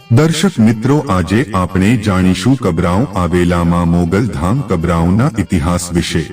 દર્શક મિત્રો, આજે આપણે જાણીશું કબરાઉં આવેલામાં મોગલધામ કબરાઉંના ઇતિહાસ વિશે।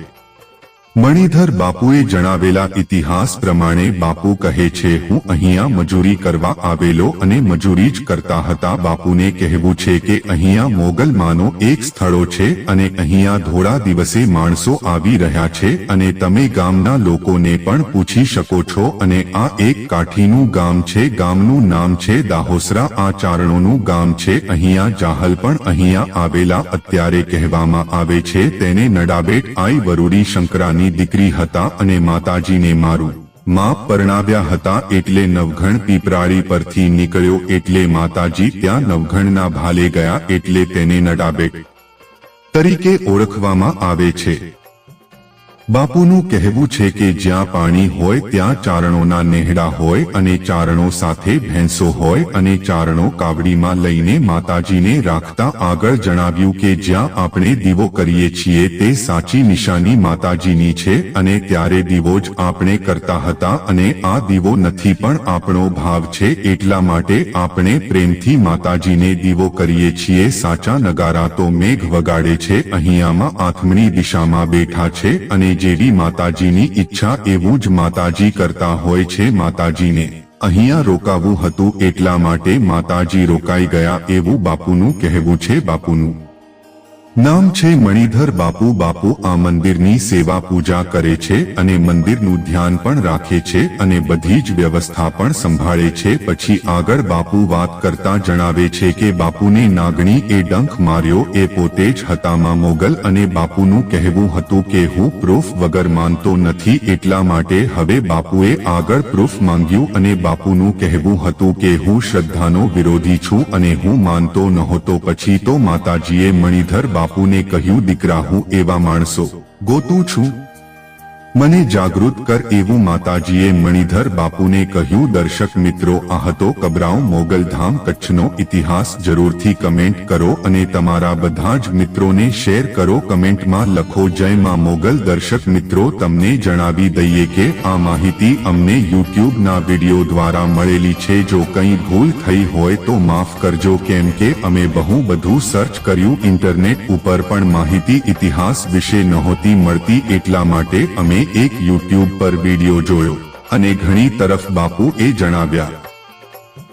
મણિધર બાપુએ જણાવેલા ઇતિહાસ પ્રમાણે બાપુ કહે છે, હું અહીંયા મજૂરી કરવા આવેલો અને મજૂરી જ કરતા હતા। બાપુને કહેવું છે કે અહીંયા મોગલમાંનો એક સ્થળો છે અને અહીંયા ધોળા દિવસે માણસો આવી રહ્યા છે અને તમે ગામના લોકોને પણ પૂછી શકો છો। અને આ એક કાઠીનું ગામ છે, ગામનું નામ છે દાહોસરા, આ ચારણોનું ગામ છે। અહીંયા જાહલ પણ અહીંયા આવેલા। અત્યારે કહેવામાં આવે છે તેને નડાબેટ આઈ વરુડી શંકરાની દીકરી હતા અને માતાજીને મારું માપ પરણાવ્યા હતા, એટલે નવઘણ પીપરાળી પરથી નીકળ્યો એટલે માતાજી ત્યાં નવઘણના ભાલે ગયા એટલે તેને નડાબેટ તરીકે ઓળખવામાં આવે છે। બાપુનું કહેવું છે કે જ્યાં પાણી હોય ત્યાં ચારણોના નેહડા હોય અને ચારણો સાથે ભેંસો હોય અને ચારણો કાવડીમાં લઈને માતાજીને રાખતા। આગળ જણાવ્યું કે જ્યાં આપણે દીવો કરીએ છીએ તે સાચી નિશાની માતાજીની છે અને ત્યારે દીવો જ આપણે કરતા હતા અને આ દીવો નથી પણ આપણો ભાવ છે, એટલા માટે આપણે પ્રેમથી માતાજીને દીવો કરીએ છીએ। સાચા નગારા તો મેઘ વગાડે છે। અહીંયામાં આથમણી દિશામાં બેઠા છે અને જેવી માતાજીની ઈચ્છા એવું જ માતાજી કરતા હોય છે। માતાજીને અહીંયા રોકાવું હતું એટલા માટે માતાજી રોકાઈ ગયા એવું બાપુનું કહેવું છે। બાપુનું નામ છે મણિધર બાપુ। બાપુ આ મંદિરની સેવા પૂજા કરે છે અને મંદિરનું ધ્યાન પણ રાખે છે અને બધી જ વ્યવસ્થા પણ સંભાળે છે। પછી આગળ બાપુ વાત કરતા જણાવે છે કે બાપુને નાગણી એ ડંખ માર્યો એ પોતે જ હતામાં મોગલ અને બાપુનું કહેવું હતું કે હું પ્રૂફ વગર માનતો નથી, એટલા માટે હવે બાપુએ આગળ પ્રૂફ માંગ્યું અને બાપુનું કહેવું હતું કે હું શ્રદ્ધાનો વિરોધી છું અને હું માનતો નહોતો। પછી તો માતાજીએ મણિધર બાપુને કહ્યું, દીકરા હું એવા માણસો ગોતું છું, મને જાગૃત કર એવું માતાજીએ મણિધર બાપુને કહ્યું। દર્શક મિત્રો, આ હતો કબરાઉં મોગલધામ કચ્છનો ઇતિહાસ। જરૂરથી કમેન્ટ કરો અને તમારા બધા જ મિત્રોને શેર કરો। કમેન્ટમાં લખો જય માં મોગલ। દર્શક મિત્રો, તમને જણાવી દઈએ કે આ માહિતી અમને યુટ્યુબના વિડીયો દ્વારા મળેલી છે। જો કંઈ ભૂલ થઈ હોય તો માફ કરજો, કેમ કે અમે બહુ બધું સર્ચ કર્યું, ઇન્ટરનેટ ઉપર પણ માહિતી ઇતિહાસ વિશે નહોતી મળતી, એટલા માટે અમે એક યુટ્યુબ પર વિડીયો જોયો અને ઘણી તરફ બાપુએ જણાવ્યા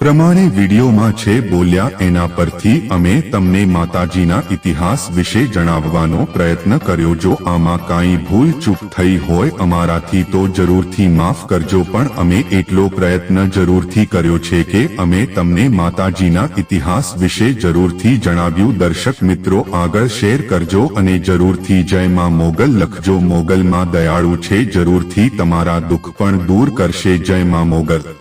પ્રમાણે વિડીયોમાં છે બોલ્યા, એના પરથી અમે તમને માતાજીના ઇતિહાસ વિશે જણાવવાનો પ્રયત્ન કર્યો। જો આમાં કાંઈ ભૂલ ચૂક થઈ હોય અમારાથી તો જરૂરથી માફ કરજો, પણ અમે એટલો પ્રયત્ન જરૂરથી કર્યો છે કે અમે તમને માતાજીના ઇતિહાસ વિશે જરૂરથી જણાવ્યું। દર્શક મિત્રો, આગળ શેર કરજો અને જરૂરથી જય માં મોગલ લખજો। મોગલમાં દયાળુ છે, જરૂરથી તમારા દુઃખ પણ દૂર કરશે। જય માં મોગલ।